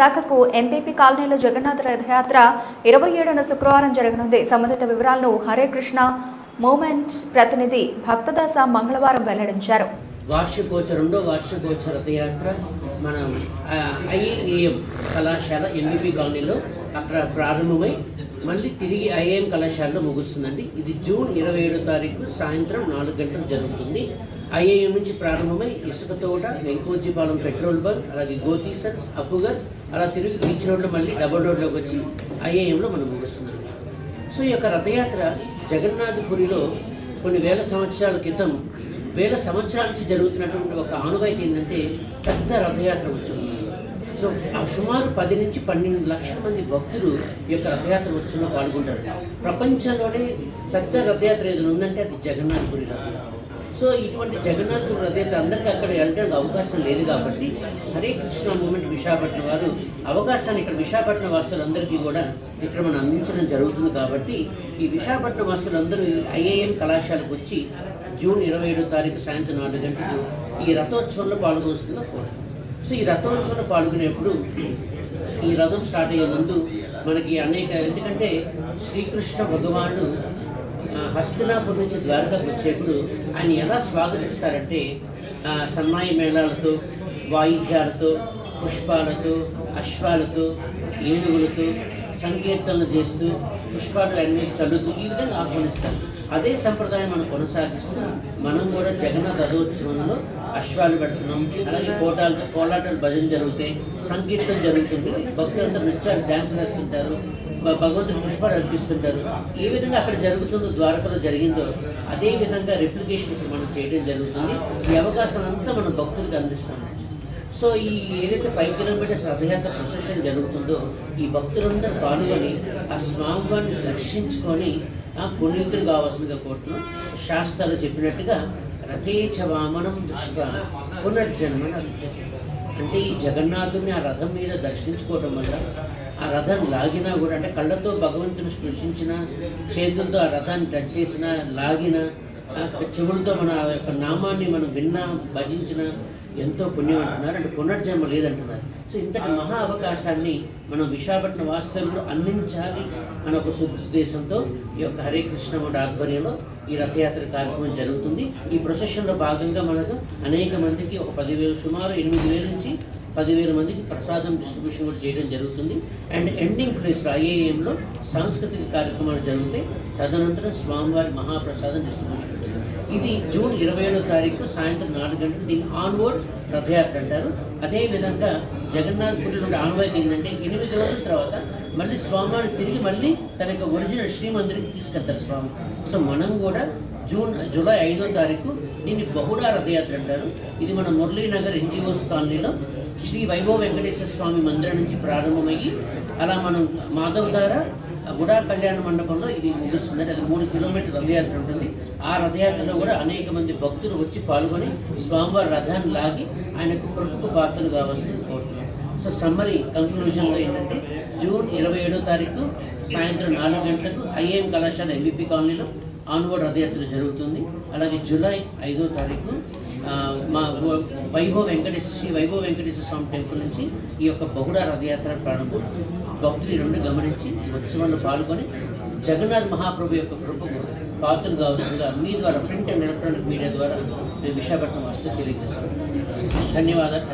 విశాఖకు ఎంపీపీ కాలనీలో జగన్నాథ రథయాత్ర 27న శుక్రవారం జరగనుంది. సంబంధిత వివరాలను హరే కృష్ణ మూవ్మెంట్ ప్రతినిధి భక్తదాస మంగళవారం వెల్లడించారు. రెండో వార్షికోత్సవ రథయాత్ర మన ఐఏఎం కళాశాల ఎంపీపీ కాలనీలో అక్కడ ప్రారంభమై మళ్ళీ తిరిగి ఐఏఎం కళాశాలలో ముగుస్తుందండి. ఇది జూన్ 27వ తారీఖు సాయంత్రం 4 గంటలకు జరుగుతుంది. ఐఏఎం నుంచి ప్రారంభమై ఇసుకతోట, వెంకోజీపాలెం పెట్రోల్ బంక్, అలాగే గోతీసన్స్, అప్పుగర్, అలా తిరిగి బీచ్ రోడ్లో మళ్ళీ డబుల్ రోడ్లోకి వచ్చి ఐఏఎంలో మనం ముగుస్తున్నాం. సో ఈ యొక్క రథయాత్ర జగన్నాథపురిలో కొన్ని వేల సంవత్సరాల క్రితం, వేల సంవత్సరాల నుంచి జరుగుతున్నటువంటి ఒక ఆనవాయితీ ఏంటంటే పెద్ద రథయాత్ర ఉత్సవం. సో సుమారు 10 నుంచి 12 లక్షల మంది భక్తులు ఈ యొక్క రథయాత్ర ఉత్సవంలో పాల్గొంటారు. ప్రపంచంలోనే పెద్ద రథయాత్ర ఏదైనా ఉందంటే అది జగన్నాథపురి రథయాత్ర. సో ఇటువంటి జగన్నాథపురి రథయాత్ర అందరికీ అక్కడ వెళ్ళడానికి అవకాశం లేదు కాబట్టి హరే కృష్ణ మూవ్మెంట్ విశాఖపట్నం వారు అవకాశాన్ని ఇక్కడ విశాఖపట్నం వాసులందరికీ కూడా ఇక్కడ మనం అందించడం జరుగుతుంది. కాబట్టి ఈ విశాఖపట్నం వాసులందరూ ఐఏఎం కళాశాలకు వచ్చి జూన్ 27వ తారీఖు సాయంత్రం 4 గంటలకు ఈ రథోత్సవంలో పాల్గొస్తుందో కోరారు. సో ఈ రథోత్సవంలో పాల్గొనేప్పుడు ఈ రథం స్టార్ట్ అయ్యే ముందు మనకి ఎందుకంటే శ్రీకృష్ణ భగవానుడు హస్తినాపురం నుంచి ద్వారకాకు వచ్చేప్పుడు ఆయన ఎలా స్వాగతిస్తారంటే సన్నాయి మేళాలతో, వాయిద్యాలతో, పుష్పాలతో, అశ్వాలతో, ఏనుగులతో సంకీర్తనలు చేస్తూ, పుష్పాలు అన్ని చల్లుతూ ఈ విధంగా ఆహ్వానిస్తారు. అదే సంప్రదాయం మనం కొనసాగిస్తూ మనం కూడా జగన్నాథ రథోత్సవంలో అశ్వాలు పెడుతున్నాం. అలాగే కోలాటాలు భజన జరుగుతాయి, సంకీర్తన జరుగుతుంది, భక్తులందరూ నృత్యాలు డ్యాన్స్ వేస్తుంటారు, భగవంతుని పుష్పాలు అర్పిస్తుంటారు. ఏ విధంగా అక్కడ జరుగుతుందో, ద్వారకలో జరిగిందో అదే విధంగా రెప్లికేషన్ ఇప్పుడు మనం చేయడం జరుగుతుంది. ఈ అవకాశం అంతా మనం భక్తులకు అందిస్తాము. సో ఈ ఏదైతే 5 కిలోమీటర్స్ రథయాత్ర ప్రొసెషన్ జరుగుతుందో ఈ భక్తులందరూ పాల్గొని ఆ స్వామివారిని దర్శించుకొని పునీతులు కావాల్సిందిగా కోరుతున్నాం. శాస్త్రాలు చెప్పినట్టుగా రథేచ వామనం దృష్ట్యా పునర్జన్మన, అంటే ఈ జగన్నాథుని ఆ రథం మీద దర్శించుకోవడం వల్ల ఆ రథం లాగినా కూడా, అంటే కళ్ళతో భగవంతుని స్పృశించిన, చేతులతో ఆ రథాన్ని టచ్ చేసిన, లాగిన, చెవులతో మన యొక్క నామాన్ని మనం విన్నా, భజించిన ఎంతో పుణ్యం అంటున్నారు. అంటే పునర్జన్మ లేదంటున్నారు. సో ఇంతటి మహా అవకాశాన్ని మనం విశాఖపట్నం వాస్తవులు అందించాలి అనే ఒక సదుద్దేశంతో ఈ యొక్క హరే కృష్ణ ఆధ్వర్యంలో ఈ రథయాత్ర కార్యక్రమం జరుగుతుంది. ఈ ప్రొసెషన్లో భాగంగా మనకు అనేక మందికి ఒక 10,000, సుమారు 8,000 నుంచి 10,000 మందికి ప్రసాదం డిస్ట్రిబ్యూషన్ కూడా చేయడం జరుగుతుంది. అండ్ ఎండింగ్ ప్లేస్లో ఐఏఎంలో సాంస్కృతిక కార్యక్రమాలు జరుగుతాయి. తదనంతరం స్వామివారి మహాప్రసాదం డిస్ట్రిబ్యూషన్ ఉంటుంది. ఇది జూన్ 27వ తారీఖు సాయంత్రం 4 గంటలకు దీన్ని ఆన్వర్డ్ రథయాత్ర అంటారు. అదేవిధంగా జగన్నాథపురి నుండి ఆన్వాయితీ ఏంటంటే 8 రోజుల తర్వాత మళ్ళీ స్వామివారిని తిరిగి మళ్ళీ తన యొక్క ఒరిజినల్ శ్రీమందిరికి తీసుకెళ్తారు స్వామి. సో మనం కూడా జూలై 5వ తారీఖు దీన్ని బహుడా రథయాత్ర అంటారు. ఇది మన మురళీనగర్ ఎన్జిఓస్ కాలనీలో శ్రీ వైభవ వెంకటేశ్వర స్వామి మందిరం నుంచి ప్రారంభమయ్యి అలా మనం మాధవధార గుడా కళ్యాణ మండపంలో ఇది ముగుస్తుంది. అది 3 కిలోమీటర్ల రథయాత్ర ఉంటుంది. ఆ రథయాత్రలో కూడా అనేక మంది భక్తులు వచ్చి పాల్గొని స్వామివారి రథాన్ని లాగి ఆయనకు కృపకు పాత్రలు కావాల్సింది కోరుతున్నాం. సో సమ్మరీ కంక్లూజన్లో ఏంటంటే జూన్ 27వ తారీఖు సాయంత్రం 4 గంటలకు ఐఏఎం కళాశాల ఎంబీపీ కాలనీలో ఆన్వర్డ్ రథయాత్ర జరుగుతుంది. అలాగే జూలై 5వ తారీఖు మా శ్రీ వైభవ వెంకటేశ్వర స్వామి టెంపుల్ నుంచి ఈ యొక్క బహుడా రథయాత్ర ప్రారంభం. భక్తులు ఈ రెండు గమనించి ఉత్సవంలో పాల్గొని జగన్నాథ్ మహాప్రభు యొక్క కృపకు పాత్రలు కావాల్సిందిగా మీ ద్వారా ప్రింట్ అండ్ ఎలక్ట్రానిక్ మీడియా ద్వారా మేము విశాఖపట్నం వాస్తు తెలియజేస్తాం. ధన్యవాదాలు.